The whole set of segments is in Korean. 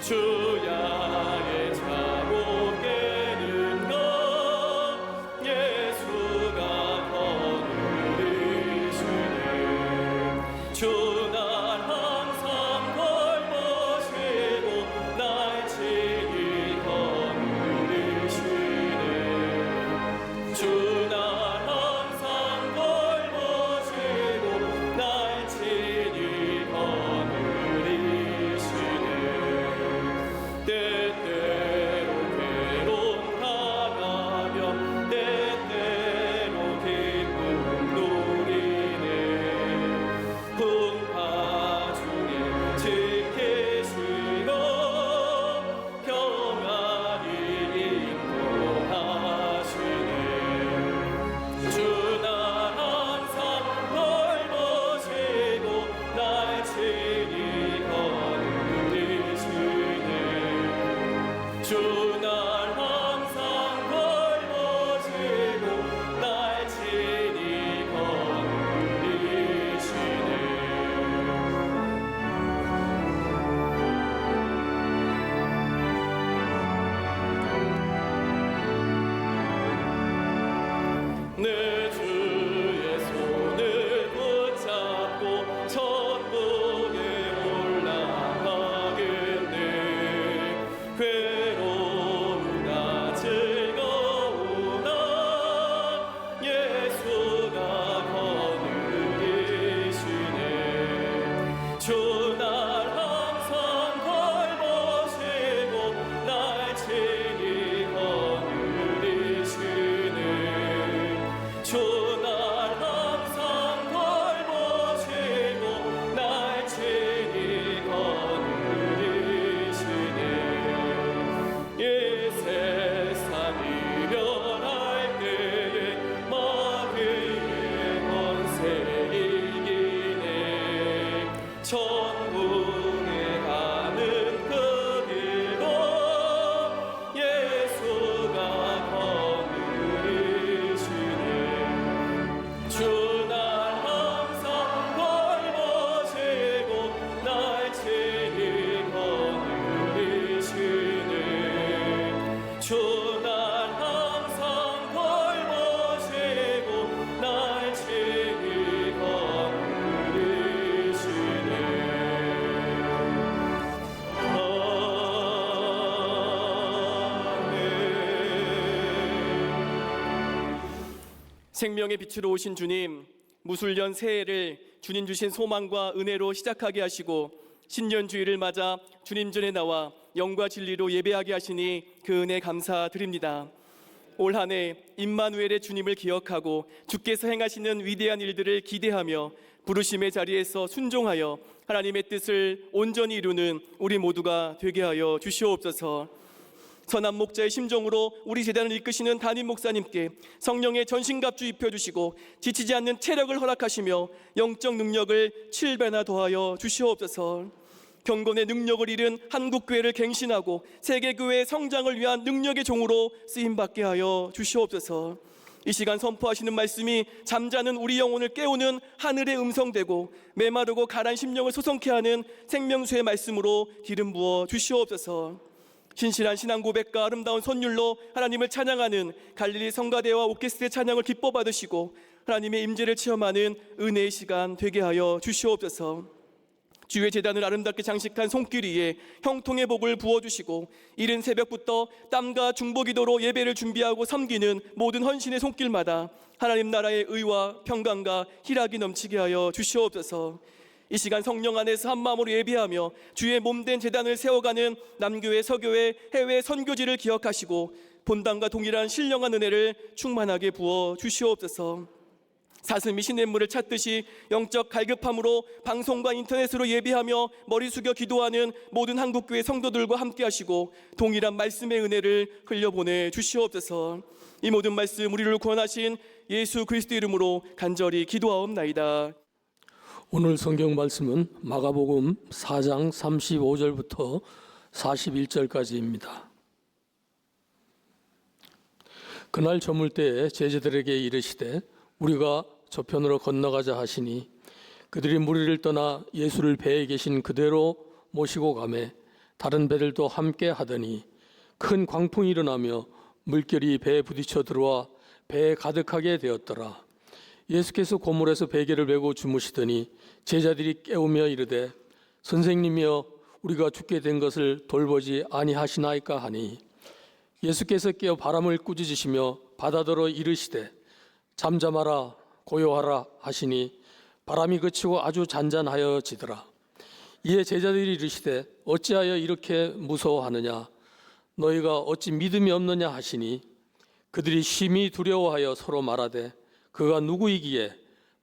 주야의 자고 깨는 것 예수가 거느리시네. 주 날 항상 걸으시고 날 친히 거느리시네. 주 날 항상 걸으시고 날 친히 거느리시네. 때때로 괴로움 당하며 때때로 기쁨 누리네. 풍파 중에 지키시고 평안히 인도하시네. 주 날 항상 돌보시고 날 친히 거느리시네. 주 날 항상 돌보시고 날 친히 거느리시네. 내 주의 손을 붙잡고 천국에 올라가겠네. 괴로우나 즐거우나 예수가 거느리시네. 주 날 항상 걸으시고 날 친히 거느리시네. 주 날 항상 걸으시고 날 친히 거느리시네. 이 세상 이별할 때에 마귀의 권세 이기네. 천국에 가는 그 길도 예수가 거느리시네. 주 날 항상 걸으시고 날 친히 거느리시네. 주 날 항상 걸으시고 날 친히 거느리시네. 아멘. 생명의 빛으로 오신 주님, 무술년 새해를 주님 주신 소망과 은혜로 시작하게 하시고 신년주일을 맞아 주님 전에 나와 영과 진리로 예배하게 하시니 그 은혜 감사드립니다. 올 한 해 임마누엘의 주님을 기억하고 주께서 행하시는 위대한 일들을 기대하며 부르심의 자리에서 순종하여 하나님의 뜻을 온전히 이루는 우리 모두가 되게 하여 주시옵소서. 선한 목자의 심정으로 우리 재단을 이끄시는 담임 목사님께 성령의 전신갑주 입혀주시고 지치지 않는 체력을 허락하시며 영적 능력을 7배나 더하여 주시옵소서. 경건의 능력을 잃은 한국교회를 갱신하고 세계교회의 성장을 위한 능력의 종으로 쓰임받게 하여 주시옵소서. 이 시간 선포하시는 말씀이 잠자는 우리 영혼을 깨우는 하늘의 음성되고 메마르고 가란 심령을 소성케 하는 생명수의 말씀으로 기름 부어 주시옵소서. 신실한 신앙 고백과 아름다운 선율로 하나님을 찬양하는 갈릴리 성가대와 오케스트라의 찬양을 기뻐 받으시고 하나님의 임재를 체험하는 은혜의 시간 되게 하여 주시옵소서. 주의 제단을 아름답게 장식한 손길 위에 형통의 복을 부어주시고 이른 새벽부터 땀과 중보기도로 예배를 준비하고 섬기는 모든 헌신의 손길마다 하나님 나라의 의와 평강과 희락이 넘치게 하여 주시옵소서. 이 시간 성령 안에서 한마음으로 예배하며 주의 몸된 제단을 세워가는 남교회, 서교회, 해외 선교지를 기억하시고 본당과 동일한 신령한 은혜를 충만하게 부어 주시옵소서. 사슴이 시냇물을 찾듯이 영적 갈급함으로 방송과 인터넷으로 예배하며 머리 숙여 기도하는 모든 한국교회 성도들과 함께 하시고 동일한 말씀의 은혜를 흘려보내 주시옵소서. 이 모든 말씀 우리를 구원하신 예수 그리스도 이름으로 간절히 기도하옵나이다. 오늘 성경 말씀은 마가복음 4장 35절부터 41절까지입니다. 그날 저물 때에 제자들에게 이르시되 우리가 저편으로 건너가자 하시니 그들이 무리를 떠나 예수를 배에 계신 그대로 모시고 가매 다른 배들도 함께 하더니 큰 광풍이 일어나며 물결이 배에 부딪혀 들어와 배에 가득하게 되었더라. 예수께서 고물에서 베개를 메고 주무시더니 제자들이 깨우며 이르되 선생님이여 우리가 죽게 된 것을 돌보지 아니하시나이까 하니 예수께서 깨어 바람을 꾸짖으시며 바다더러 이르시되 잠잠하라 고요하라 하시니 바람이 그치고 아주 잔잔하여지더라. 이에 제자들이 이르시되 어찌하여 이렇게 무서워하느냐 너희가 어찌 믿음이 없느냐 하시니 그들이 심히 두려워하여 서로 말하되 그가 누구이기에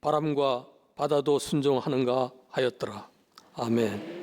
바람과 바다도 순종하는가 하였더라. 아멘.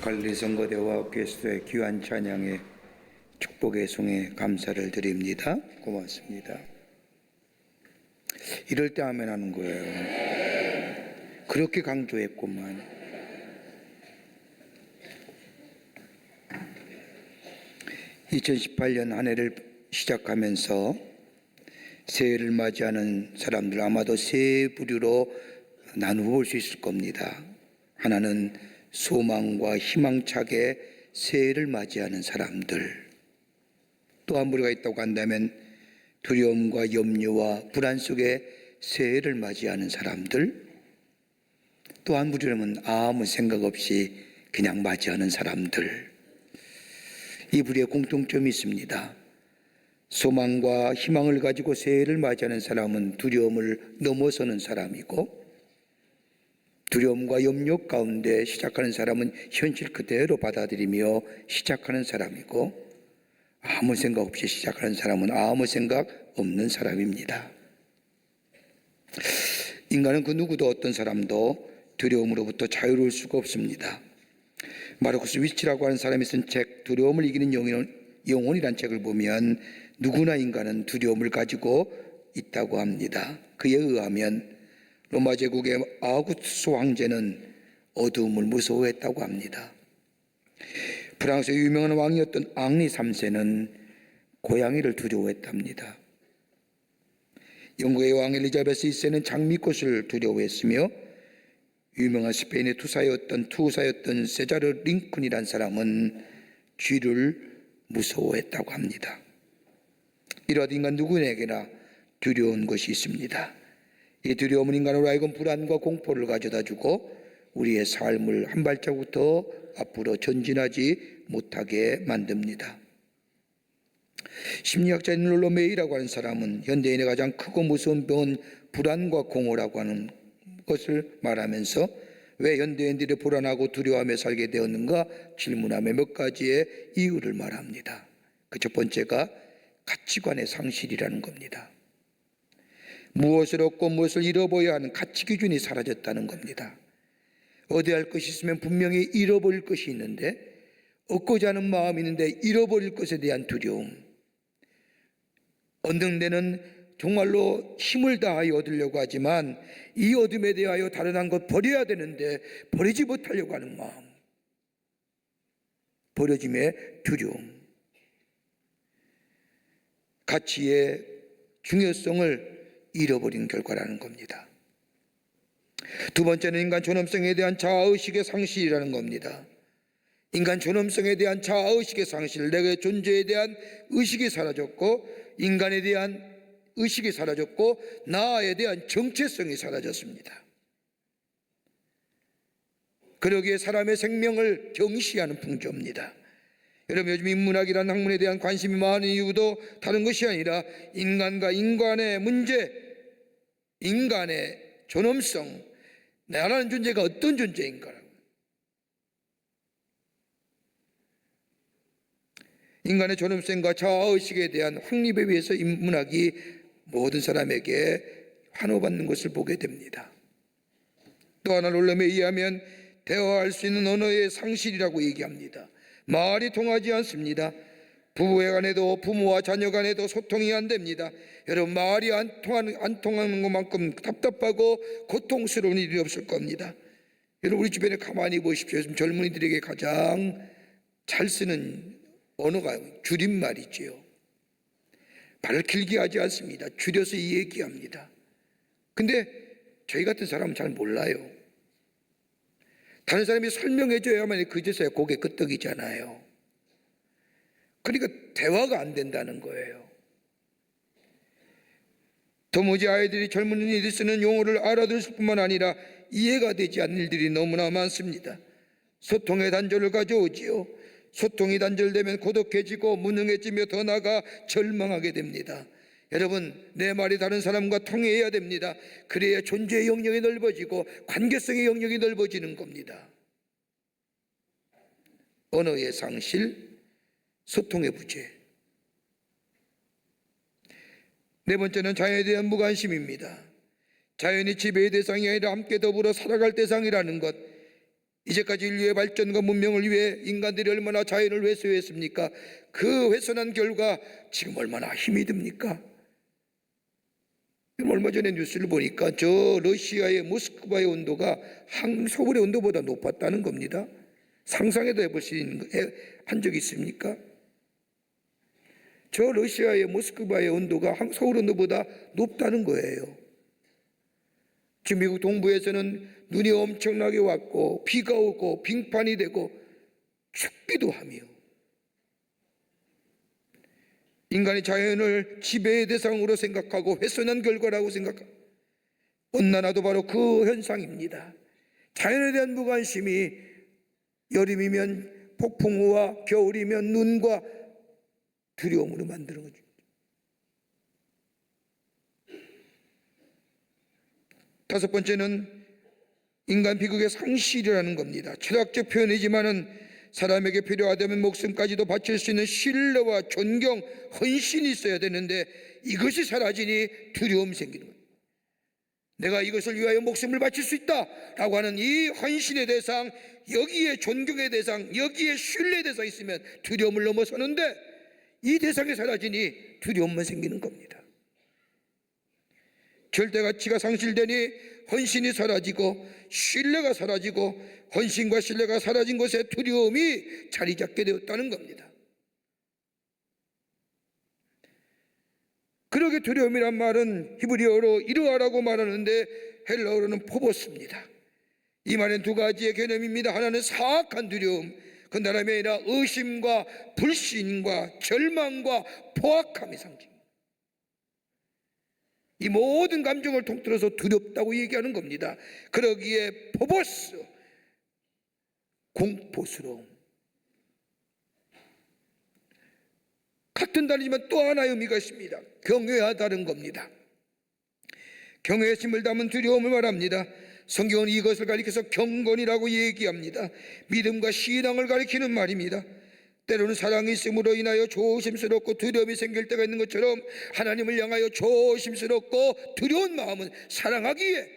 관리선거대와 게스트의 귀한 찬양에 축복의 송에 감사를 드립니다. 고맙습니다. 이럴 때 하면 하는 거예요. 그렇게 강조했구만. (2018년) 한 해를 시작하면서 새해를 맞이하는 사람들 아마도 세 부류로 나누어 볼 수 있을 겁니다. 하나는 소망과 희망차게 새해를 맞이하는 사람들, 또 한 부류가 있다고 한다면 두려움과 염려와 불안 속에 새해를 맞이하는 사람들, 또 한 부류는 아무 생각 없이 그냥 맞이하는 사람들. 이 부류의 공통점이 있습니다. 소망과 희망을 가지고 새해를 맞이하는 사람은 두려움을 넘어서는 사람이고, 두려움과 염려 가운데 시작하는 사람은 현실 그대로 받아들이며 시작하는 사람이고, 아무 생각 없이 시작하는 사람은 아무 생각 없는 사람입니다. 인간은 그 누구도 어떤 사람도 두려움으로부터 자유로울 수가 없습니다. 마르쿠스 위치라고 하는 사람이 쓴 책 두려움을 이기는 영혼이란 책을 보면 누구나 인간은 두려움을 가지고 있다고 합니다. 그에 의하면 로마 제국의 아우구스투스 황제는 어두움을 무서워했다고 합니다. 프랑스의 유명한 왕이었던 앙리 3세는 고양이를 두려워했답니다. 영국의 왕 엘리자베스 2세는 장미꽃을 두려워했으며, 유명한 스페인의 투사였던 세자르 링컨이란 사람은 쥐를 무서워했다고 합니다. 이러한 인간 누구에게나 두려운 것이 있습니다. 이 두려움은 인간으로 하여금 불안과 공포를 가져다주고 우리의 삶을 한 발자국 더 앞으로 전진하지 못하게 만듭니다. 심리학자인 롤로 메이라고 하는 사람은 현대인의 가장 크고 무서운 병은 불안과 공허라고 하는 것을 말하면서 왜 현대인들이 불안하고 두려워하며 살게 되었는가 질문하며 몇 가지의 이유를 말합니다. 그 첫 번째가 가치관의 상실이라는 겁니다. 무엇을 얻고 무엇을 잃어버려야 하는 가치 기준이 사라졌다는 겁니다. 얻어야 할 것이 있으면 분명히 잃어버릴 것이 있는데, 얻고자 하는 마음이 있는데 잃어버릴 것에 대한 두려움, 얻는 데는 정말로 힘을 다하여 얻으려고 하지만 이 얻음에 대하여 다른 한 것 버려야 되는데 버리지 못하려고 하는 마음, 버려짐의 두려움, 가치의 중요성을 잃어버린 결과라는 겁니다. 두 번째는 인간 존엄성에 대한 자아의식의 상실이라는 겁니다. 인간 존엄성에 대한 자아의식의 상실, 내의 존재에 대한 의식이 사라졌고, 인간에 대한 의식이 사라졌고, 나에 대한 정체성이 사라졌습니다. 그러기에 사람의 생명을 경시하는 풍조입니다. 여러분, 요즘 인문학이라는 학문에 대한 관심이 많은 이유도 다른 것이 아니라 인간과 인간의 문제, 인간의 존엄성, 나라는 존재가 어떤 존재인가, 인간의 존엄성과 자아의식에 대한 확립에 위해서 인문학이 모든 사람에게 환호받는 것을 보게 됩니다. 또 하나 롤럼에 의하면 대화할 수 있는 언어의 상실이라고 얘기합니다. 말이 통하지 않습니다. 부부의 간에도 부모와 자녀 간에도 소통이 안 됩니다. 여러분, 말이 안 통하는 것만큼 답답하고 고통스러운 일이 없을 겁니다. 여러분, 우리 주변에 가만히 보십시오. 요즘 젊은이들에게 가장 잘 쓰는 언어가 줄임말이지요. 말을 길게 하지 않습니다. 줄여서 얘기합니다. 근데 저희 같은 사람은 잘 몰라요. 다른 사람이 설명해 줘야만 그제서야 고개 끄덕이잖아요. 그러니까 대화가 안 된다는 거예요. 도무지 아이들이 젊은이들이 쓰는 용어를 알아들을 뿐만 아니라 이해가 되지 않는 일들이 너무나 많습니다. 소통의 단절을 가져오지요. 소통이 단절되면 고독해지고 무능해지며 더 나아가 절망하게 됩니다. 여러분, 내 말이 다른 사람과 통해야 됩니다. 그래야 존재의 영역이 넓어지고 관계성의 영역이 넓어지는 겁니다. 언어의 상실, 소통의 부재. 네 번째는 자연에 대한 무관심입니다. 자연이 지배의 대상이 아니라 함께 더불어 살아갈 대상이라는 것, 이제까지 인류의 발전과 문명을 위해 인간들이 얼마나 자연을 훼손했습니까? 그 훼손한 결과 지금 얼마나 힘이 듭니까? 얼마 전에 뉴스를 보니까 저 러시아의 모스크바의 온도가 서울의 온도보다 높았다는 겁니다. 상상해도 해볼 수 있는 한 적이 있습니까? 저 러시아의 모스크바의 온도가 서울 온도보다 높다는 거예요. 지금 미국 동부에서는 눈이 엄청나게 왔고 비가 오고 빙판이 되고 춥기도 하며 인간이 자연을 지배의 대상으로 생각하고 훼손한 결과라고 생각합니다. 온난화도 바로 그 현상입니다. 자연에 대한 무관심이 여름이면 폭풍우와 겨울이면 눈과 두려움으로 만드는 거죠. 다섯 번째는 인간 비극의 상실이라는 겁니다. 철학적 표현이지만은 사람에게 필요하다면 목숨까지도 바칠 수 있는 신뢰와 존경, 헌신이 있어야 되는데 이것이 사라지니 두려움이 생기는 거예요. 내가 이것을 위하여 목숨을 바칠 수 있다라고 하는 이 헌신의 대상, 여기에 존경의 대상, 여기에 신뢰의 대상이 있으면 두려움을 넘어서는데 이 대상이 사라지니 두려움만 생기는 겁니다. 절대가치가 상실되니 헌신이 사라지고 신뢰가 사라지고 헌신과 신뢰가 사라진 곳에 두려움이 자리 잡게 되었다는 겁니다. 그러게 두려움이란 말은 히브리어로 이르아라고 말하는데 헬라어로는 포보스입니다. 이 말은 두 가지의 개념입니다. 하나는 사악한 두려움, 그 다름이 아니라 의심과 불신과 절망과 포악함의 상징. 이 모든 감정을 통틀어서 두렵다고 얘기하는 겁니다. 그러기에 포보스, 공포스러움. 같은 단어지만 또 하나의 의미가 있습니다. 경외하다는 겁니다. 경외심을 담은 두려움을 말합니다. 성경은 이것을 가리켜서 경건이라고 얘기합니다. 믿음과 신앙을 가리키는 말입니다. 때로는 사랑이 있음으로 인하여 조심스럽고 두려움이 생길 때가 있는 것처럼 하나님을 향하여 조심스럽고 두려운 마음은 사랑하기에,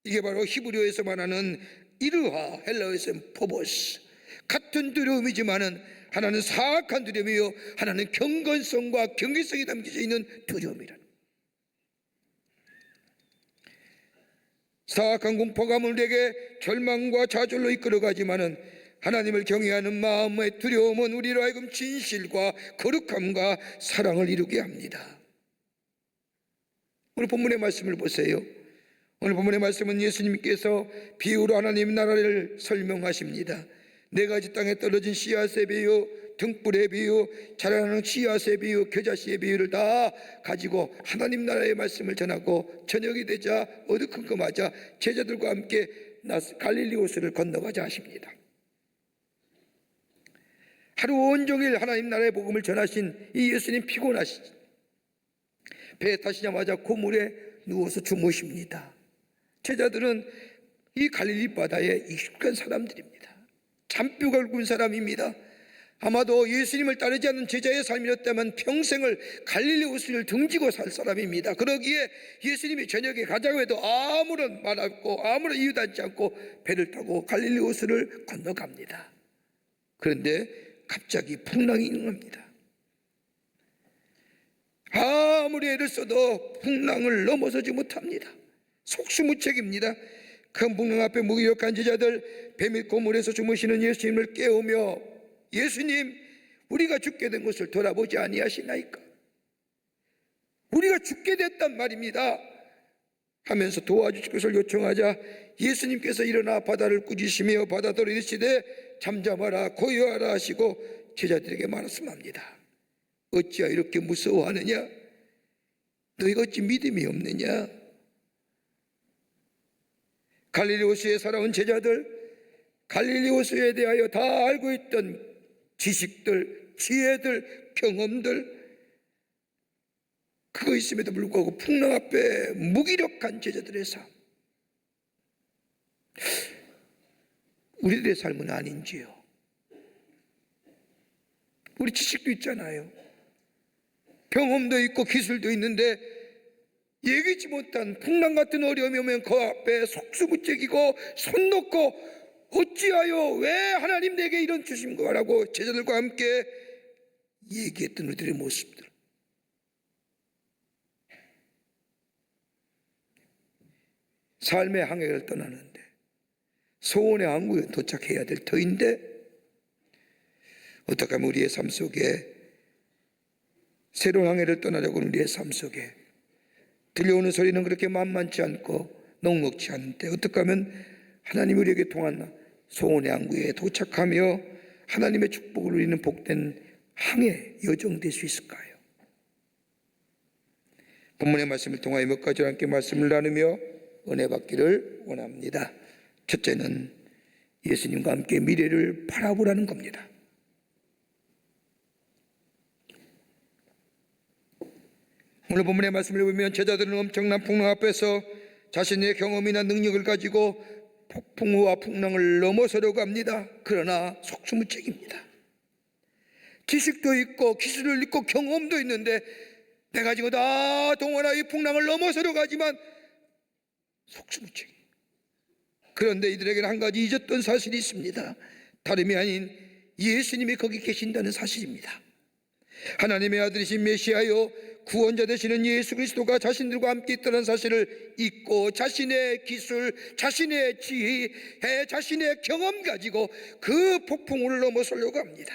이게 바로 히브리어에서 말하는 이르하, 헬라어에서는 포보스. 같은 두려움이지만은 하나는 사악한 두려움이요 하나는 경건성과 경외성이 담겨져 있는 두려움이라는. 사악한 공포감은 우리에게 절망과 좌절로 이끌어가지만은 하나님을 경외하는 마음의 두려움은 우리로 하여금 진실과 거룩함과 사랑을 이루게 합니다. 오늘 본문의 말씀을 보세요. 오늘 본문의 말씀은 예수님께서 비유로 하나님 나라를 설명하십니다. 네 가지 땅에 떨어진 씨앗의 비유, 등불의 비유, 자라나는 씨앗의 비유, 겨자씨의 비유를 다 가지고 하나님 나라의 말씀을 전하고 저녁이 되자 어두컴컴하자 제자들과 함께 갈릴리 호수를 건너가자 하십니다. 하루 온종일 하나님 나라의 복음을 전하신 이 예수님 피곤하시죠. 배에 타시자마자 고물에 누워서 주무십니다. 제자들은 이 갈릴리 바다에 익숙한 사람들입니다. 잔뼈가 굵은 사람입니다. 아마도 예수님을 따르지 않는 제자의 삶이었다면 평생을 갈릴리 호수를 등지고 살 사람입니다. 그러기에 예수님이 저녁에 가자고 해도 아무런 말 없고 아무런 이유도 하지 않고 배를 타고 갈릴리 호수를 건너갑니다. 그런데 갑자기 풍랑이 일어납니다. 아무리 애를 써도 풍랑을 넘어서지 못합니다. 속수무책입니다. 큰 풍랑 앞에 무기력한 제자들, 배 밑 고물에서 주무시는 예수님을 깨우며 예수님, 우리가 죽게 된 것을 돌아보지 아니하시나이까? 우리가 죽게 됐단 말입니다 하면서 도와주실 것을 요청하자 예수님께서 일어나 바다를 꾸짖으시며 바다더러 이르시되 잠잠하라 고요하라 하시고 제자들에게 말씀합니다. 어찌하여 이렇게 무서워하느냐? 너희가 어찌 믿음이 없느냐? 갈릴리 호수에 살아온 제자들, 갈릴리 호수에 대하여 다 알고 있던 지식들, 지혜들, 경험들, 그거 있음에도 불구하고 풍랑 앞에 무기력한 제자들의 삶, 우리들의 삶은 아닌지요? 우리 지식도 있잖아요. 경험도 있고 기술도 있는데 예기치 못한 풍랑 같은 어려움이 오면 그 앞에 속수무책이고 손 놓고 어찌하여 왜 하나님 내게 이런 주신 거라고 제자들과 함께 얘기했던 우리들의 모습들. 삶의 항해를 떠나는데 소원의 항구에 도착해야 될 터인데 어떻게 하면 우리의 삶 속에 새로운 항해를 떠나려고 하는 우리의 삶 속에 들려오는 소리는 그렇게 만만치 않고 녹록치 않은데 어떻게 하면 하나님이 우리에게 통한 소원의 항구에 도착하며 하나님의 축복을 누리는 복된 항해 여정 될 수 있을까요? 본문의 말씀을 통하여 몇 가지와 함께 말씀을 나누며 은혜 받기를 원합니다. 첫째는 예수님과 함께 미래를 바라보라는 겁니다. 오늘 본문의 말씀을 보면 제자들은 엄청난 풍랑 앞에서 자신의 경험이나 능력을 가지고 폭풍우와 풍랑을 넘어서려고 합니다. 그러나 속수무책입니다. 지식도 있고 기술을 있고 경험도 있는데 내가 지금 다 동원하여 이 풍랑을 넘어서려고 하지만 속수무책. 그런데 이들에게는 한 가지 잊었던 사실이 있습니다. 다름이 아닌 예수님이 거기 계신다는 사실입니다. 하나님의 아들이신 메시아요 구원자 되시는 예수 그리스도가 자신들과 함께 있다는 사실을 잊고 자신의 기술, 자신의 지혜, 자신의 경험 가지고 그 폭풍우를 넘어서려고 합니다.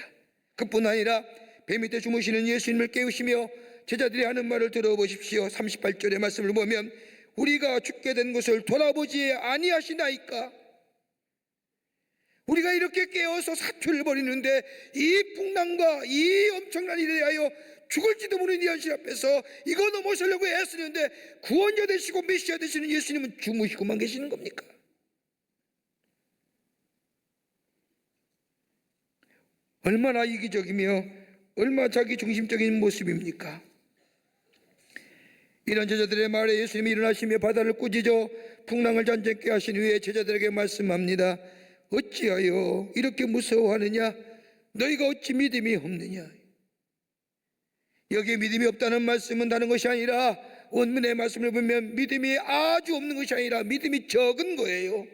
그뿐 아니라 배 밑에 주무시는 예수님을 깨우시며 제자들이 하는 말을 들어보십시오. 38절의 말씀을 보면 우리가 죽게 된 것을 돌아보지 아니하시나이까. 우리가 이렇게 깨어서 사투를 벌이는데 이 풍랑과 이 엄청난 일에 대하여 죽을지도 모르는 이 현실 앞에서 이거 넘어서려고 애쓰는데 구원자 되시고 메시아 되시는 예수님은 주무시고만 계시는 겁니까? 얼마나 이기적이며 얼마나 자기중심적인 모습입니까? 이런 제자들의 말에 예수님이 일어나시며 바다를 꾸짖어 풍랑을 잔잔케 하신 후에 제자들에게 말씀합니다. 어찌하여 이렇게 무서워하느냐? 너희가 어찌 믿음이 없느냐? 여기에 믿음이 없다는 말씀은 다른 것이 아니라 원문의 말씀을 보면 믿음이 아주 없는 것이 아니라 믿음이 적은 거예요.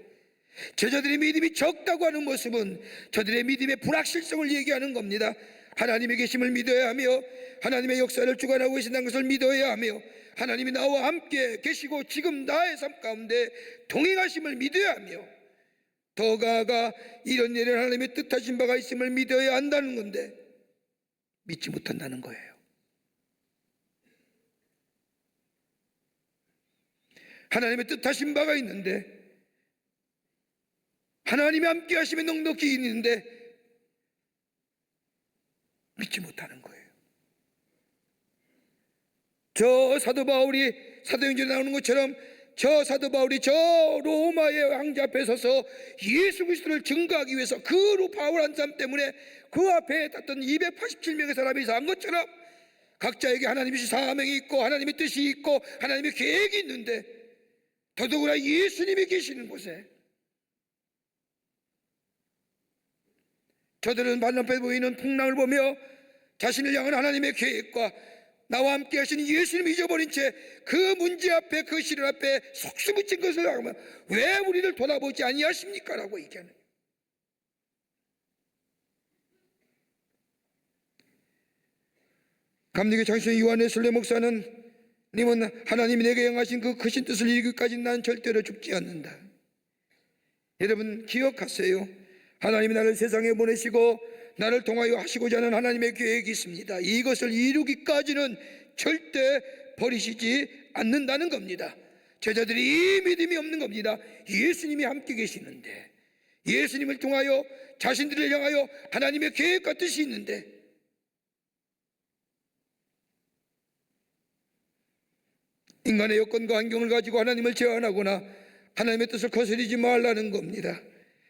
제자들의 믿음이 적다고 하는 모습은 저들의 믿음의 불확실성을 얘기하는 겁니다. 하나님의 계심을 믿어야 하며 하나님의 역사를 주관하고 계신다는 것을 믿어야 하며 하나님이 나와 함께 계시고 지금 나의 삶 가운데 동행하심을 믿어야 하며 더 나아가 이런 일을 하나님의 뜻하신 바가 있음을 믿어야 한다는 건데 믿지 못한다는 거예요. 하나님의 뜻하신 바가 있는데 하나님이 함께 하심에 넉넉히 있는데 믿지 못하는 거예요. 저 사도 바울이 사도행전에 나오는 것처럼 저 사도 바울이 저 로마의 황제 앞에 서서 예수 그리스도를 증거하기 위해서 그 바울 한 사람 때문에 그 앞에 탔던 287명의 사람이 이상한 것처럼 각자에게 하나님의 사명이 있고 하나님의 뜻이 있고 하나님의 계획이 있는데 더더구나 예수님이 계시는 곳에 저들은 반대편에 보이는 풍랑을 보며 자신을 향한 하나님의 계획과 나와 함께 하시는 예수님을 잊어버린 채 그 문제 앞에 그 시련 앞에 속수무친 것을 하면 왜 우리를 돌아보지 아니하십니까? 라고 얘기하는 거예요. 감리교 장신 요한의 설례 목사는 님은 하나님이 내게 행하신 그 크신 뜻을 이루기까지 난 절대로 죽지 않는다. 여러분 기억하세요. 하나님이 나를 세상에 보내시고 나를 통하여 하시고자 하는 하나님의 계획이 있습니다. 이것을 이루기까지는 절대 버리시지 않는다는 겁니다. 제자들이 이 믿음이 없는 겁니다. 예수님이 함께 계시는데 예수님을 통하여 자신들을 향하여 하나님의 계획과 뜻이 있는데 인간의 여건과 환경을 가지고 하나님을 제한하거나 하나님의 뜻을 거스르지 말라는 겁니다.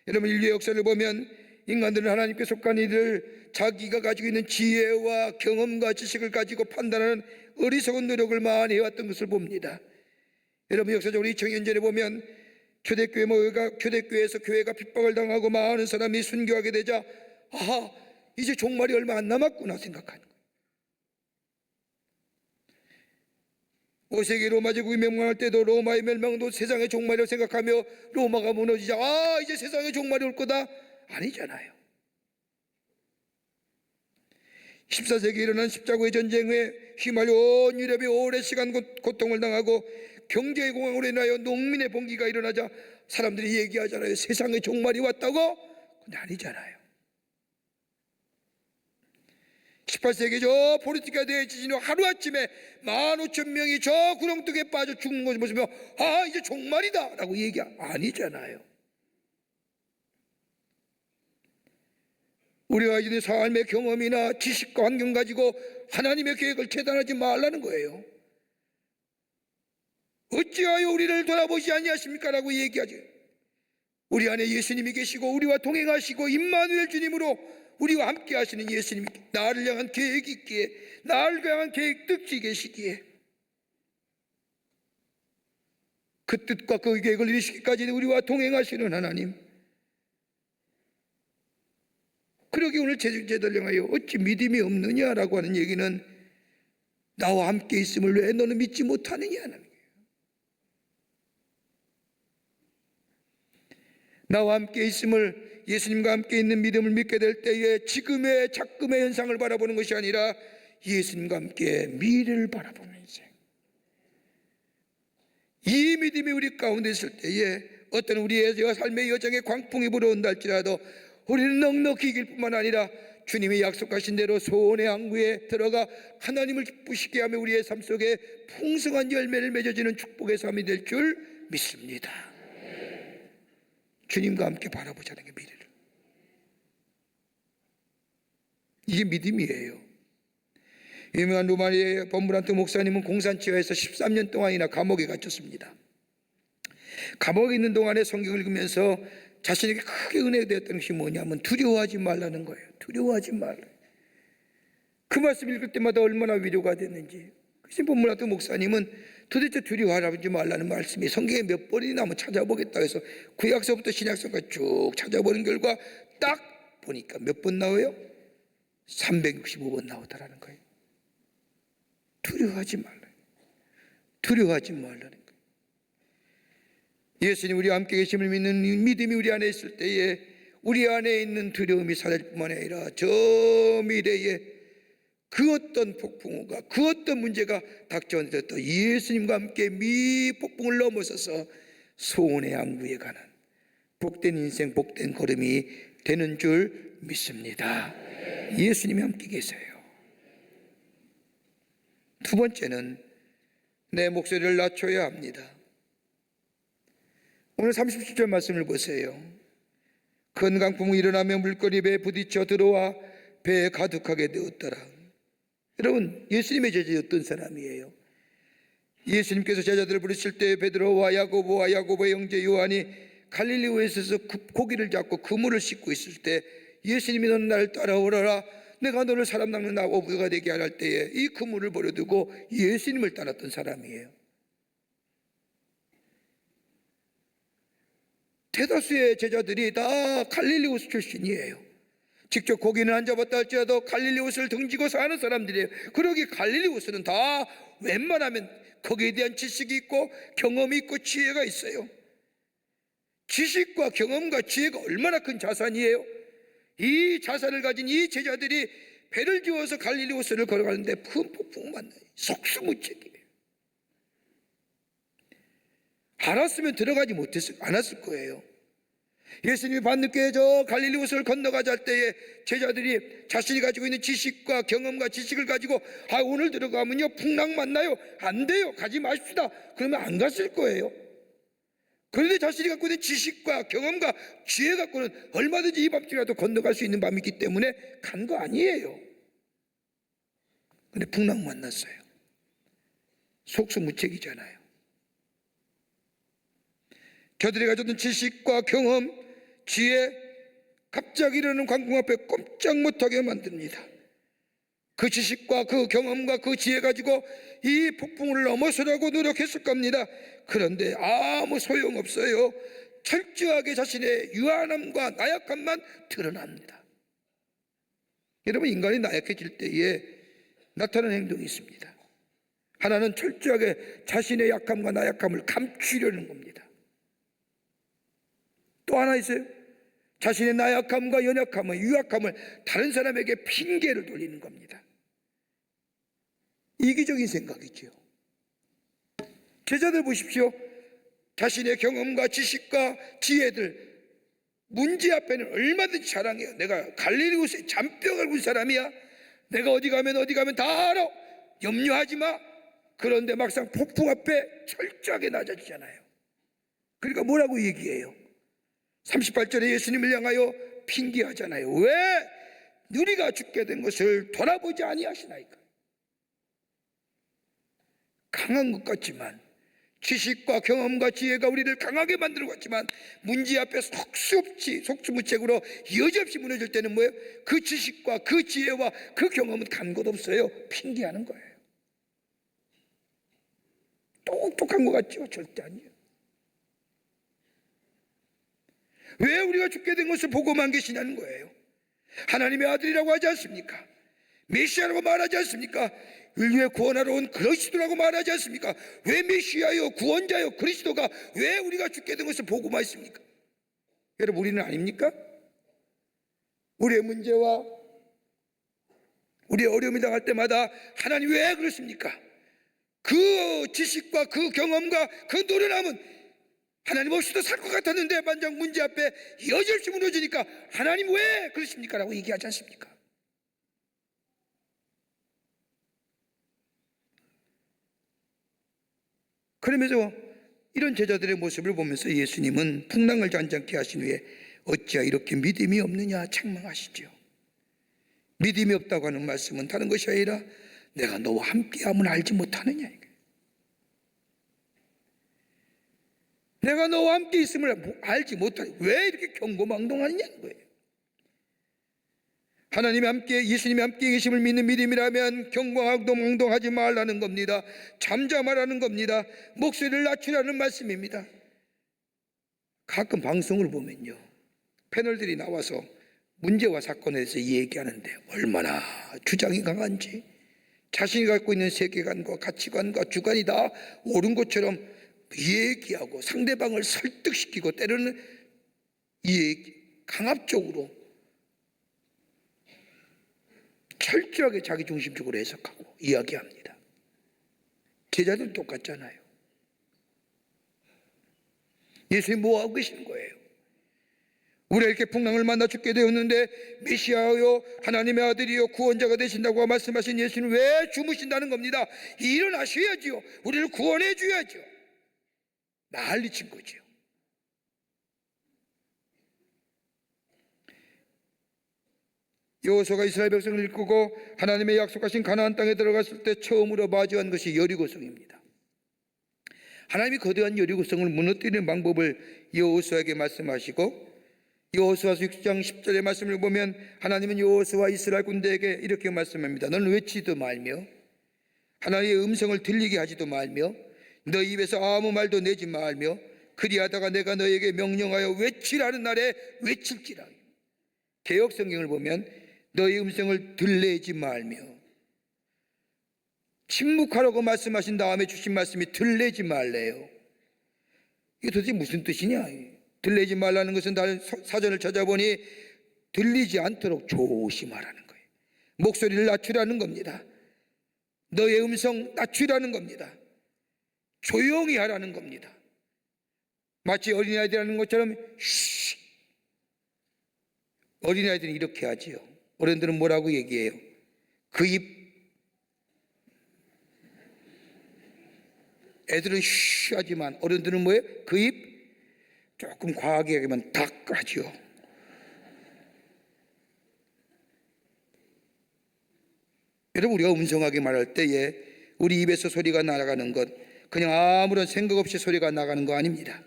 여러분 인류의 역사를 보면 인간들은 하나님께 속한 이들 자기가 가지고 있는 지혜와 경험과 지식을 가지고 판단하는 어리석은 노력을 많이 해왔던 것을 봅니다. 여러분 역사적으로 2000년 전에 보면 교대교회에서 교회가 핍박을 당하고 많은 사람이 순교하게 되자 아하 이제 종말이 얼마 안 남았구나 생각하는 거예요. 5세기 로마 제국이 멸망할 때도 로마의 멸망도 세상의 종말이라고 생각하며 로마가 무너지자 이제 세상의 종말이 올 거다? 아니잖아요. 14세기에 일어난 십자가의 전쟁에 휘말려 온 유럽이 오랜 시간 고통을 당하고 경제의 공황으로 인하여 농민의 봉기가 일어나자 사람들이 얘기하잖아요. 세상의 종말이 왔다고? 근데 아니잖아요. 18세기 저 포르투갈대의 지진 후 하루아침에 15,000명이 저 구렁텅이에 빠져 죽는 것을 보시며 이제 종말이다 라고 아니잖아요. 우리가 가지는 삶의 경험이나 지식과 환경 가지고 하나님의 계획을 재단하지 말라는 거예요. 어찌하여 우리를 돌아보지 아니하십니까? 라고 얘기하죠. 우리 안에 예수님이 계시고 우리와 동행하시고 임마누엘 주님으로 우리와 함께 하시는 예수님이 나를 향한 계획이 있기에, 나를 향한 계획 뜻이 계시기에, 그 뜻과 그 계획을 이루시기까지는 우리와 동행하시는 하나님, 그러기 오늘 제자들 향하여 어찌 믿음이 없느냐라고 하는 얘기는 나와 함께 있음을 왜 너는 믿지 못하느냐는 거예요. 나와 함께 있음을, 예수님과 함께 있는 믿음을 믿게 될 때에 지금의 작금의 현상을 바라보는 것이 아니라 예수님과 함께 미래를 바라보는 인생, 이 믿음이 우리 가운데 있을 때에 어떤 우리의 삶의 여정에 광풍이 불어온다 할지라도 우리는 넉넉히 이길 뿐만 아니라 주님이 약속하신 대로 소원의 항구에 들어가 하나님을 기쁘시게 하며 우리의 삶 속에 풍성한 열매를 맺어지는 축복의 삶이 될 줄 믿습니다. 주님과 함께 바라보자는 게 미래를, 이게 믿음이에요. 유명한 로마의 범브란트 목사님은 공산치하에서 13년 동안이나 감옥에 갇혔습니다. 감옥에 있는 동안에 성경을 읽으면서 자신에게 크게 은혜가 되었던 것이 뭐냐면 두려워하지 말라는 거예요. 두려워하지 말라. 그 말씀 읽을 때마다 얼마나 위로가 됐는지. 그래서 범브란트 목사님은 도대체 두려워하지 말라는 말씀이 성경에 몇 번이나 한번 찾아보겠다 해서 구약서부터 신약서까지 쭉 찾아보는 결과 딱 보니까 몇 번 나와요? 365번 나오더라는 거예요. 두려워하지 말라. 두려워하지 말라는 거예요. 예수님 우리와 함께 계심을 믿는 믿음이 우리 안에 있을 때에 우리 안에 있는 두려움이 사라질 뿐만 아니라 저 미래에 그 어떤 폭풍우가, 그 어떤 문제가 닥쳐온데도 예수님과 함께 미폭풍을 넘어서서 소원의 항구에 가는 복된 인생, 복된 걸음이 되는 줄 믿습니다. 예수님이 함께 계세요. 두 번째는 내 목소리를 낮춰야 합니다. 오늘 37절 말씀을 보세요. 큰 강풍이 일어나며 물거리 배에 부딪혀 들어와 배에 가득하게 되었더라. 여러분, 예수님의 제자이 어떤 사람이에요? 예수님께서 제자들을 부르실 때 베드로와 야고보와 야고보의 형제 요한이 갈릴리호에 있어서 고기를 잡고 그물을 씻고 있을 때 예수님이 너는 나를 따라오라라, 내가 너를 사람 낚는 어부가 되게 할 때에 이 그물을 버려두고 예수님을 따랐던 사람이에요. 대다수의 제자들이 다 갈릴리호 출신이에요. 직접 고기는 안 잡았다 할지라도 갈릴리호를 등지고 사는 사람들이에요. 그러기 갈릴리호는 다 웬만하면 거기에 대한 지식이 있고 경험이 있고 지혜가 있어요. 지식과 경험과 지혜가 얼마나 큰 자산이에요. 이 자산을 가진 이 제자들이 배를 지어서 갈릴리호를 걸어가는데 큰 폭풍 만나요. 속수무책이에요. 알았으면 들어가지 않았을 거예요. 예수님이 밤늦게 저 갈릴리호를 건너가자 할 때에 제자들이 자신이 가지고 있는 지식과 경험과 지식을 가지고 오늘 들어가면요 풍랑 만나요, 안 돼요, 가지 마십시다, 그러면 안 갔을 거예요. 그런데 자신이 갖고 있는 지식과 경험과 지혜 갖고는 얼마든지 이 밤중이라도 건너갈 수 있는 밤이 있기 때문에 간 거 아니에요. 그런데 풍랑 만났어요. 속수무책이잖아요. 저들이 가졌던 지식과 경험, 지혜, 갑자기 일어나는 광풍 앞에 꼼짝 못하게 만듭니다. 그 지식과 그 경험과 그 지혜 가지고 이 폭풍을 넘어서려고 노력했을 겁니다. 그런데 아무 소용없어요. 철저하게 자신의 유한함과 나약함만 드러납니다. 여러분, 인간이 나약해질 때에 나타나는 행동이 있습니다. 하나는 철저하게 자신의 약함과 나약함을 감추려는 겁니다. 또 하나 있어요. 자신의 나약함과 연약함을, 유약함을 다른 사람에게 핑계를 돌리는 겁니다. 이기적인 생각이죠. 제자들 보십시오. 자신의 경험과 지식과 지혜들, 문제 앞에는 얼마든지 자랑해요. 내가 갈릴리우스의 잔뼈 굵은 사람이야. 내가 어디 가면 다 알아. 염려하지 마. 그런데 막상 폭풍 앞에 철저하게 낮아지잖아요. 그러니까 뭐라고 얘기해요? 38절에 예수님을 향하여 핑계하잖아요. 왜 우리가 죽게 된 것을 돌아보지 아니하시나이까? 강한 것 같지만, 지식과 경험과 지혜가 우리를 강하게 만들어 갔지만, 문제 앞에 속수무책으로 여지없이 무너질 때는 뭐예요? 그 지식과 그 지혜와 그 경험은 간 곳 없어요. 핑계하는 거예요. 똑똑한 것 같죠? 절대 아니에요. 왜 우리가 죽게 된 것을 보고만 계시냐는 거예요. 하나님의 아들이라고 하지 않습니까? 메시아라고 말하지 않습니까? 인류의 구원하러 온 그리스도라고 말하지 않습니까? 왜 메시아요, 구원자요, 그리스도가 왜 우리가 죽게 된 것을 보고만 있습니까? 여러분, 우리는 아닙니까? 우리의 문제와 우리의 어려움이 당할 때마다 하나님 왜 그렇습니까? 그 지식과 그 경험과 그 노련함은 하나님 없이도 살 것 같았는데 만약 문제 앞에 여지없이 무너지니까 하나님 왜 그러십니까? 라고 얘기하지 않습니까? 그러면서 이런 제자들의 모습을 보면서 예수님은 풍랑을 잔잔케 하신 후에 어찌하여 이렇게 믿음이 없느냐 책망하시죠. 믿음이 없다고 하는 말씀은 다른 것이 아니라 내가 너와 함께함을 알지 못하느냐, 내가 너와 함께 있음을 알지 못하니 왜 이렇게 경고망동하느냐는 거예요. 하나님이 함께, 예수님이 함께 계심을 믿는 믿음이라면 경고망동하지 말라는 겁니다. 잠잠하라는 겁니다. 목소리를 낮추라는 말씀입니다. 가끔 방송을 보면요, 패널들이 나와서 문제와 사건에 대해서 얘기하는데 얼마나 주장이 강한지, 자신이 갖고 있는 세계관과 가치관과 주관이 다 옳은 것처럼 얘기하고 상대방을 설득시키고 때로는 강압적으로 철저하게 자기중심적으로 해석하고 이야기합니다. 제자들은 똑같잖아요. 예수님이 뭐하고 계시는 거예요? 우리가 이렇게 풍랑을 만나 죽게 되었는데 메시아요, 하나님의 아들이요, 구원자가 되신다고 말씀하신 예수는 왜 주무신다는 겁니다. 일어나셔야지요. 우리를 구원해 줘야죠. 난리친 거죠. 여호수아가 이스라엘 백성을 이끌고 하나님의 약속하신 가나안 땅에 들어갔을 때 처음으로 마주한 것이 여리고성입니다. 하나님이 거대한 여리고성을 무너뜨리는 방법을 여호수아에게 말씀하시고, 여호수아서 6장 10절의 말씀을 보면 하나님은 여호수아 이스라엘 군대에게 이렇게 말씀합니다. 너는 외치지도 말며 하나님의 음성을 들리게 하지도 말며 너희 입에서 아무 말도 내지 말며 그리하다가 내가 너에게 명령하여 외치라는 날에 외칠지라. 개역 성경을 보면 너희 음성을 들내지 말며, 침묵하라고 말씀하신 다음에 주신 말씀이 들내지 말래요. 이게 도대체 무슨 뜻이냐? 들내지 말라는 것은 다른 사전을 찾아보니 들리지 않도록 조심하라는 거예요. 목소리를 낮추라는 겁니다. 너의 음성 낮추라는 겁니다. 조용히 하라는 겁니다. 마치 어린아이들 하는 것처럼 쉬. 어린아이들은 이렇게 하지요. 어른들은 뭐라고 얘기해요? 그 입. 애들은 쉬 하지만 어른들은 뭐예요? 그 입. 조금 과하게 하면 딱 하지요. 여러분, 우리가 음성하게 말할 때에 우리 입에서 소리가 나가는 것, 그냥 아무런 생각 없이 소리가 나가는 거 아닙니다.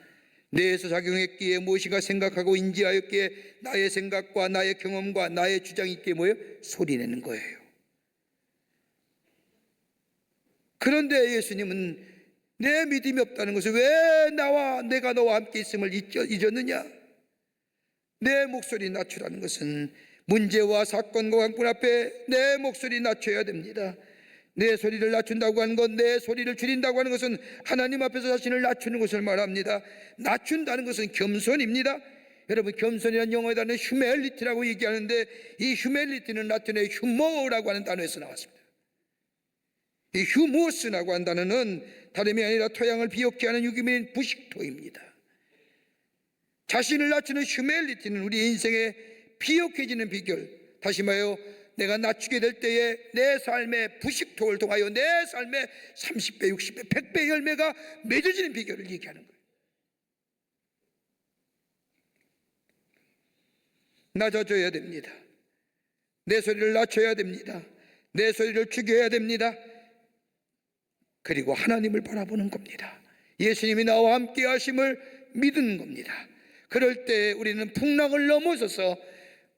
뇌에서 작용했기에 무엇인가 생각하고 인지하였기에 나의 생각과 나의 경험과 나의 주장이 있기에 뭐예요? 소리내는 거예요. 그런데 예수님은 내 믿음이 없다는 것을 왜 내가 너와 함께 있음을 잊었느냐? 내 목소리 낮추라는 것은 문제와 사건과 강군 앞에 내 목소리 낮춰야 됩니다. 내 소리를 낮춘다고 하는 것, 내 소리를 줄인다고 하는 것은 하나님 앞에서 자신을 낮추는 것을 말합니다. 낮춘다는 것은 겸손입니다. 여러분, 겸손이라는 영어의 단어는 휴멜리티라고 얘기하는데, 이 휴멜리티는 라틴어의 휴모라고 하는 단어에서 나왔습니다. 이 휴모스라고 하는 단어는 다름이 아니라 토양을 비옥게 하는 유기민 부식토입니다. 자신을 낮추는 휴멜리티는 우리 인생의 비옥해지는 비결, 다시 말하여 내가 낮추게 될 때에 내 삶의 부식토를 통하여 내 삶의 30배, 60배, 100배 열매가 맺어지는 비결을 얘기하는 거예요. 낮아져야 됩니다. 내 소리를 낮춰야 됩니다. 내 소리를 죽여야 됩니다. 그리고 하나님을 바라보는 겁니다. 예수님이 나와 함께 하심을 믿는 겁니다. 그럴 때 우리는 풍랑을 넘어서서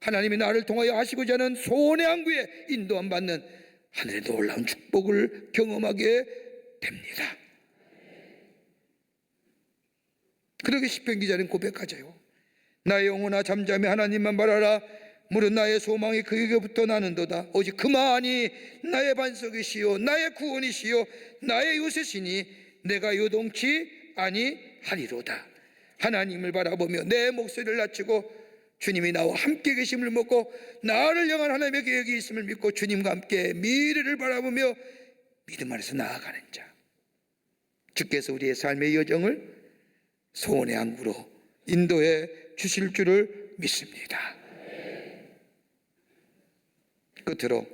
하나님이 나를 통하여 하시고자 하는 소원의 항구에 인도함 받는 하늘의 놀라운 축복을 경험하게 됩니다. 그렇게 시편 기자는 고백하자요. 나의 영혼아 잠잠히 하나님만 바라라. 무릇 나의 소망이 그에게부터 나는도다. 오직 그만이 나의 반석이시요 나의 구원이시요 나의 요새시니 내가 요동치 아니하리로다. 하나님을 바라보며 내 목소리를 낮추고 주님이 나와 함께 계심을 믿고 나를 향한 하나님의 계획이 있음을 믿고 주님과 함께 미래를 바라보며 믿음 안에서 나아가는 자, 주께서 우리의 삶의 여정을 소원의 항구로 인도해 주실 줄을 믿습니다. 끝으로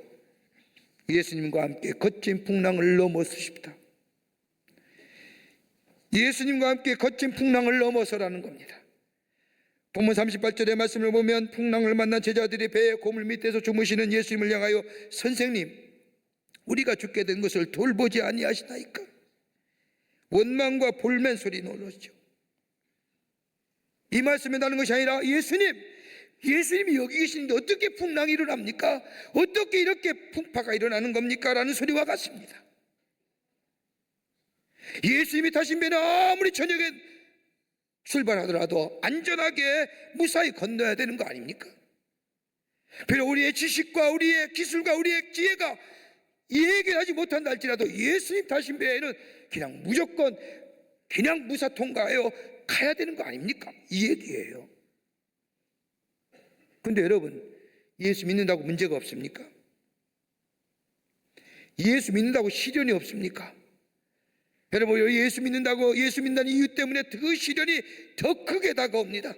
예수님과 함께 거친 풍랑을 넘어서십니다. 예수님과 함께 거친 풍랑을 넘어서라는 겁니다. 본문 38절의 말씀을 보면 풍랑을 만난 제자들이 배의 고물 밑에서 주무시는 예수님을 향하여 선생님, 우리가 죽게 된 것을 돌보지 아니하시나이까? 원망과 볼멘 소리 놀랐죠. 이 말씀에 나는 것이 아니라 예수님이 여기 계시는데 어떻게 풍랑이 일어납니까? 어떻게 이렇게 풍파가 일어나는 겁니까? 라는 소리와 같습니다. 예수님이 타신 배는 아무리 저녁에 출발하더라도 안전하게 무사히 건너야 되는 거 아닙니까? 비록 우리의 지식과 우리의 기술과 우리의 지혜가 해결하지 못한다 할지라도 예수님 타신 배에는 그냥 무조건 그냥 무사 통과하여 가야 되는 거 아닙니까? 이 얘기예요. 근데 여러분, 예수 믿는다고 문제가 없습니까? 예수 믿는다고 시련이 없습니까? 여러분, 예수 믿는다는 이유 때문에 그 시련이 더 크게 다가옵니다.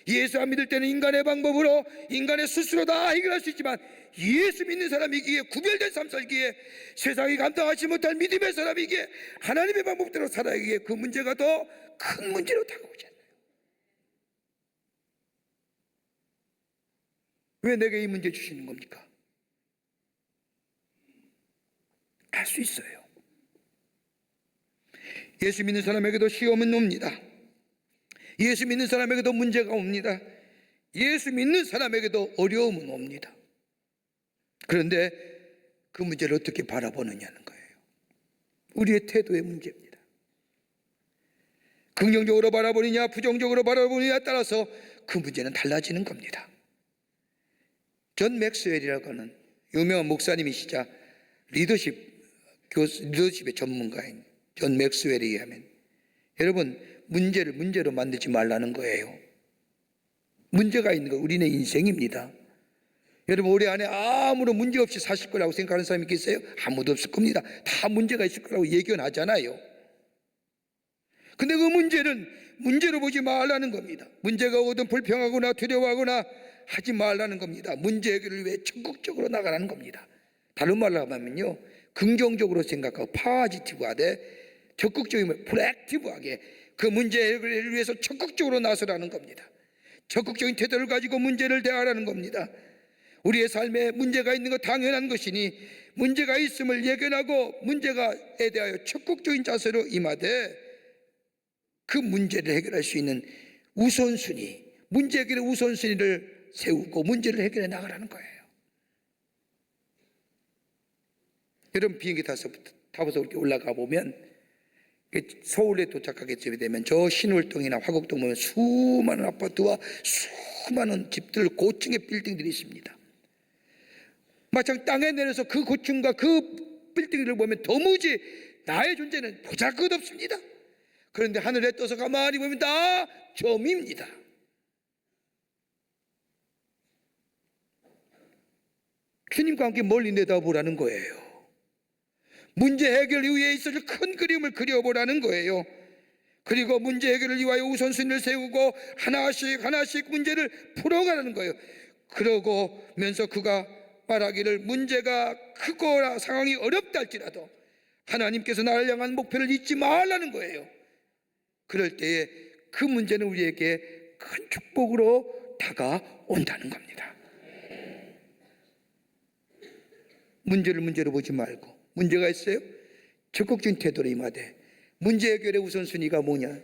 예수 안 믿을 때는 인간의 방법으로, 인간의 스스로 다 해결할 수 있지만 예수 믿는 사람이기에, 구별된 삶 살기에, 세상이 감당하지 못할 믿음의 사람이기에 하나님의 방법대로 살아야기에 그 문제가 더 큰 문제로 다가오지 않나요? 왜 내게 이 문제 주시는 겁니까? 할 수 있어요. 예수 믿는 사람에게도 시험은 옵니다. 예수 믿는 사람에게도 문제가 옵니다. 예수 믿는 사람에게도 어려움은 옵니다. 그런데 그 문제를 어떻게 바라보느냐는 거예요. 우리의 태도의 문제입니다. 긍정적으로 바라보느냐 부정적으로 바라보느냐에 따라서 그 문제는 달라지는 겁니다. 존 맥스웰이라고 하는 유명한 목사님이시자 리더십의 전문가인 존 맥스웰에 의하면, 여러분, 문제를 문제로 만들지 말라는 거예요. 문제가 있는 거 우리네 인생입니다. 여러분, 올해 안에 아무런 문제 없이 사실 거라고 생각하는 사람이 있겠어요? 아무도 없을 겁니다. 다 문제가 있을 거라고 예견하잖아요. 근데 그 문제는 문제로 보지 말라는 겁니다. 문제가 오든 불평하거나 두려워하거나 하지 말라는 겁니다. 문제 해결을 위해 적극적으로 나가라는 겁니다. 다른 말로 하면요, 긍정적으로 생각하고 파지티브하되 적극적이면 프로액티브하게 그 문제 해결을 위해서 적극적으로 나서라는 겁니다. 적극적인 태도를 가지고 문제를 대하라는 겁니다. 우리의 삶에 문제가 있는 것 당연한 것이니 문제가 있음을 예견하고 문제에 대하여 적극적인 자세로 임하되 그 문제를 해결할 수 있는 우선순위, 문제 해결의 우선순위를 세우고 문제를 해결해 나가라는 거예요. 여러분, 비행기 타서 이렇게 올라가 보면 서울에 도착하게 되면 저 신월동이나 화곡동 보면 수많은 아파트와 수많은 집들, 고층의 빌딩들이 있습니다. 마찬가지 땅에 내려서 그 고층과 그 빌딩을 보면 도무지 나의 존재는 보잘것없습니다. 그런데 하늘에 떠서 가만히 보면 다 점입니다. 주님과 함께 멀리 내다보라는 거예요. 문제 해결 이후에 있어질 큰 그림을 그려보라는 거예요. 그리고 문제 해결을 위하여 우선순위를 세우고 하나씩 문제를 풀어가라는 거예요. 그러고면서 그가 말하기를 문제가 크거나 상황이 어렵다 할지라도 하나님께서 나를 향한 목표를 잊지 말라는 거예요. 그럴 때에 그 문제는 우리에게 큰 축복으로 다가온다는 겁니다. 문제를 문제로 보지 말고 문제가 있어요? 적극적인 태도로 임하되 문제 해결의 우선순위가 뭐냐?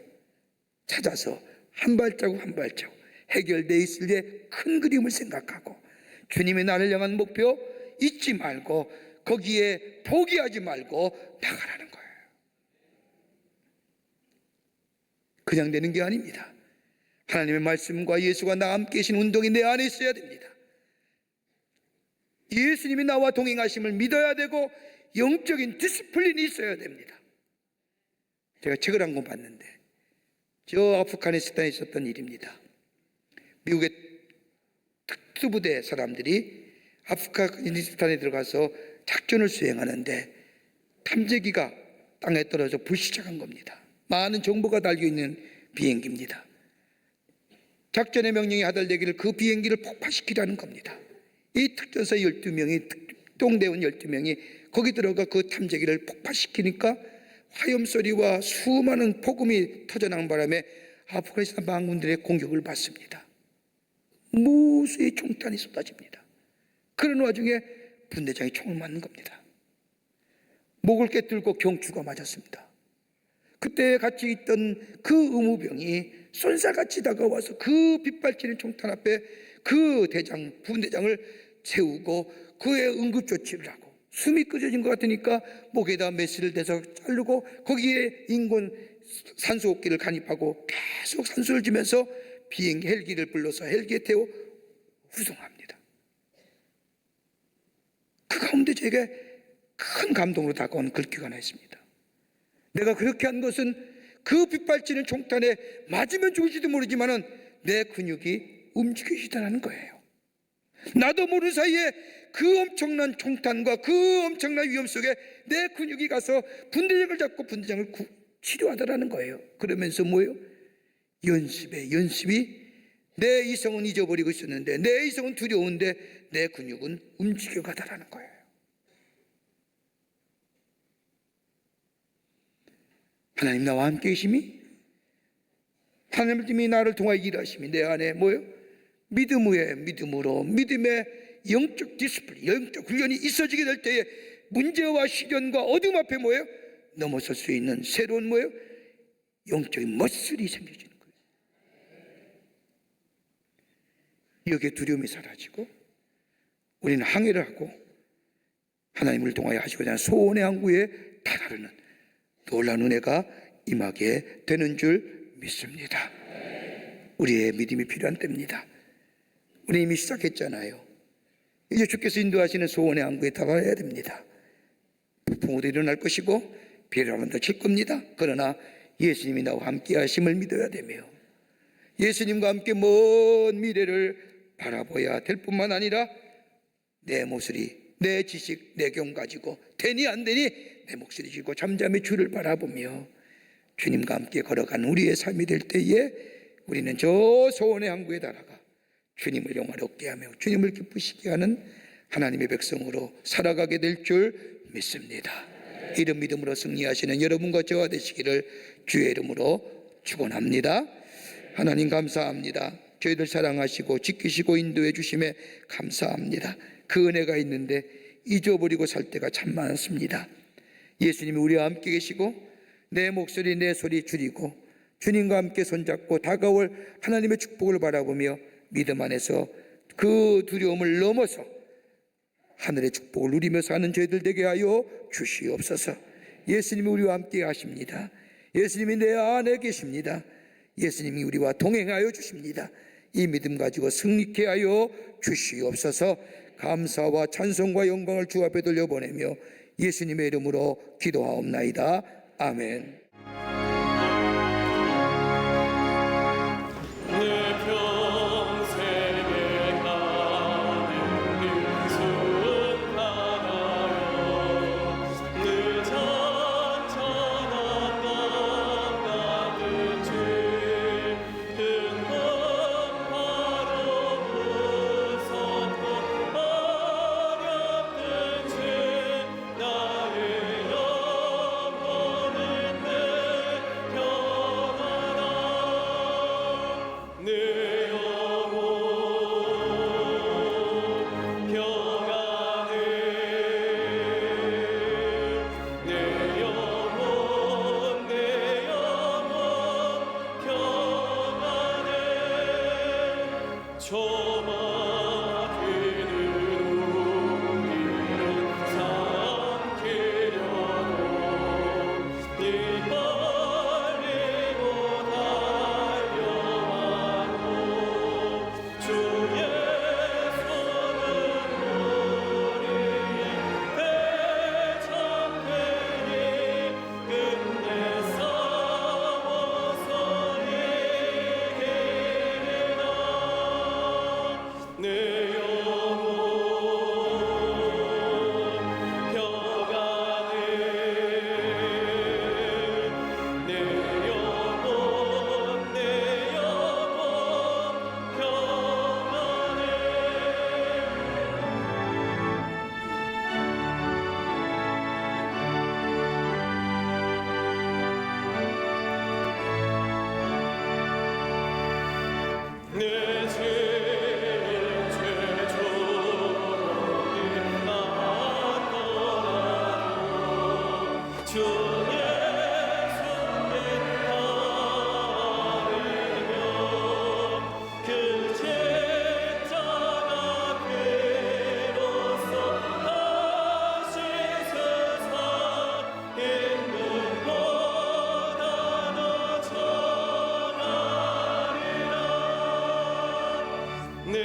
찾아서 한 발자국 한 발자국 해결되어 있을 때 큰 그림을 생각하고 주님의 나를 향한 목표 잊지 말고 거기에 포기하지 말고 나가라는 거예요. 그냥 되는 게 아닙니다. 하나님의 말씀과 예수가 나와 함께 계신 운동이 내 안에 있어야 됩니다. 예수님이 나와 동행하심을 믿어야 되고 영적인 디스플린이 있어야 됩니다. 제가 책을 한 권 봤는데 저 아프가니스탄에 있었던 일입니다. 미국의 특수부대 사람들이 아프가니스탄에 들어가서 작전을 수행하는데 탐지기가 땅에 떨어져 불시착한 겁니다. 많은 정보가 달려있는 비행기입니다. 작전의 명령이 하달되기를 그 비행기를 폭파시키라는 겁니다. 이 특전사 12명이 특동대원 12명이 거기 들어가 그 탐지기를 폭파시키니까 화염소리와 수많은 폭음이 터져나온 바람에 아프가니스탄 반군들의 공격을 받습니다. 무수히 총탄이 쏟아집니다. 그런 와중에 분대장이 총을 맞는 겁니다. 목을 깨뚫고 경추가 맞았습니다. 그때 같이 있던 그 의무병이 쏜살같이 다가와서 그 빗발치는 총탄 앞에 그 분대장을 세우고 그의 응급조치를 하고 숨이 끊어진 것 같으니까 목에다 메스를 대서 자르고 거기에 인공 산소호흡기를 간입하고 계속 산소를 주면서 비행기 헬기를 불러서 헬기에 태워 후송합니다. 그 가운데 제게 큰 감동으로 다가온 글귀가 하나 있습니다. 내가 그렇게 한 것은 그 빗발치는 총탄에 맞으면 죽을지도 모르지만은 내 근육이 움직이시다는 거예요. 나도 모르는 사이에 그 엄청난 총탄과 그 엄청난 위험 속에 내 근육이 가서 분대장을 잡고 분대장을 치료하더라는 거예요. 그러면서 뭐예요? 연습이 내 이성은 잊어버리고 있었는데 내 이성은 두려운데 내 근육은 움직여가더라는 거예요. 하나님 나와 함께 계심이 하나님이 나를 통하여 일하심이 내 안에 뭐예요? 믿음으로 믿음의 영적 디스플린, 영적 훈련이 있어지게 될 때에 문제와 시련과 어둠 앞에 뭐예요? 넘어설 수 있는 새로운 뭐예요? 영적인 머슬이 생겨지는 거예요. 여기에 두려움이 사라지고 우리는 항해를 하고 하나님을 통하여 하시고자 하는 소원의 항구에 다다르는 놀라운 은혜가 임하게 되는 줄 믿습니다. 우리의 믿음이 필요한 때입니다. 우리 이미 시작했잖아요. 이제 주께서 인도하시는 소원의 항구에 다가가야 됩니다. 폭풍우도 일어날 것이고 비바람도 칠 겁니다. 그러나 예수님이 나와 함께 하심을 믿어야 되며 예수님과 함께 먼 미래를 바라봐야 될 뿐만 아니라 내 모습이 내 지식 내 경 가지고 되니 안 되니 내 목소리 쥐고 잠잠히 주를 바라보며 주님과 함께 걸어가는 우리의 삶이 될 때에 우리는 저 소원의 항구에 달아가 주님을 영화롭게 하며 주님을 기쁘시게 하는 하나님의 백성으로 살아가게 될 줄 믿습니다. 이런 믿음으로 승리하시는 여러분과 저와 되시기를 주의 이름으로 축원합니다. 하나님 감사합니다. 저희들 사랑하시고 지키시고 인도해 주심에 감사합니다. 그 은혜가 있는데 잊어버리고 살 때가 참 많습니다. 예수님이 우리와 함께 계시고 내 목소리 내 소리 줄이고 주님과 함께 손잡고 다가올 하나님의 축복을 바라보며 믿음 안에서 그 두려움을 넘어서 하늘의 축복을 누리며 사는 저희들 되게 하여 주시옵소서. 예수님이 우리와 함께 하십니다. 예수님이 내 안에 계십니다. 예수님이 우리와 동행하여 주십니다. 이 믿음 가지고 승리케 하여 주시옵소서. 감사와 찬송과 영광을 주 앞에 돌려보내며 예수님의 이름으로 기도하옵나이다. 아멘. 내 평생에 가는 길은 하나요 늦었잖아 남가는 죄큰 범하로 무섭고 어렵든 죄 나의 영혼은 내 편하라 내 영혼 평안해 내 영혼 평안해 저마기는 우리는 삼키려고 네 빨리고 달려와도 주의 손은 우리의 대적되니 끝내 싸워서 이기리라 내 영혼 평안해 내 영혼 평안해 내 죄조록이 많더라도 주의 손에 따르며 그 제자가 비로소 다시 세상 임금보다 더 전하리라 내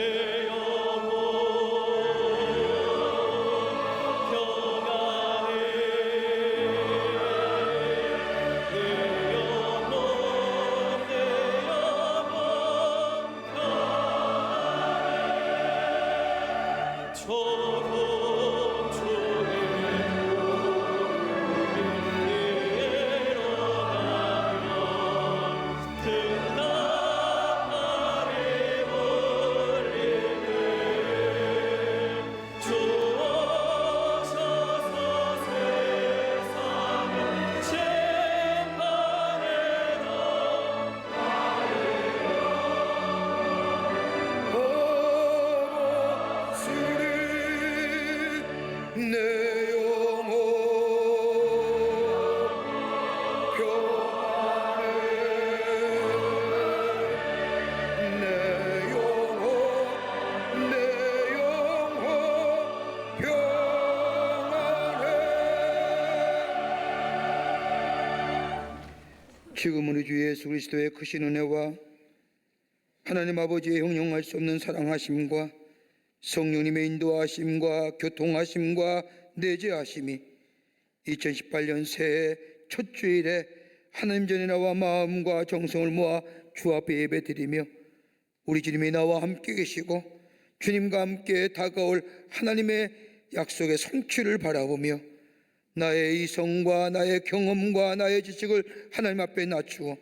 영혼 평안해 내 영혼 평안해 조금 중에 구름이 일어나면 등나팔이 울릴 때 주 오셔서 세상을 심판해라 내 영혼 평안해 내 영혼 평안해. 지금은 우리 주 예수 그리스도의 크신 은혜와 하나님 아버지의 형용할 수 없는 사랑하심과 성령님의 인도하심과 교통하심과 내재하심이 2018년 새해 첫 주일에 하나님 전에 나와 마음과 정성을 모아 주 앞에 예배드리며 우리 주님이 나와 함께 계시고 주님과 함께 다가올 하나님의 약속의 성취를 바라보며 나의 이성과 나의 경험과 나의 지식을 하나님 앞에 낮추어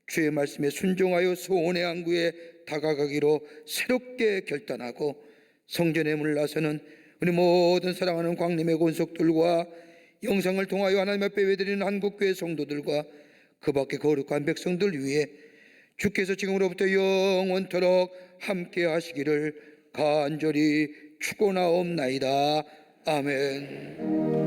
주의 말씀에 순종하여 소원의 항구에 다가가기로 새롭게 결단하고 성전에 물러서는 우리 모든 사랑하는 광림의 권속들과 영상을 통하여 하나님 앞에 예배드리는 한국교회 성도들과 그 밖에 거룩한 백성들 위해 주께서 지금으로부터 영원토록 함께 하시기를 간절히 축원하옵나이다. 아멘.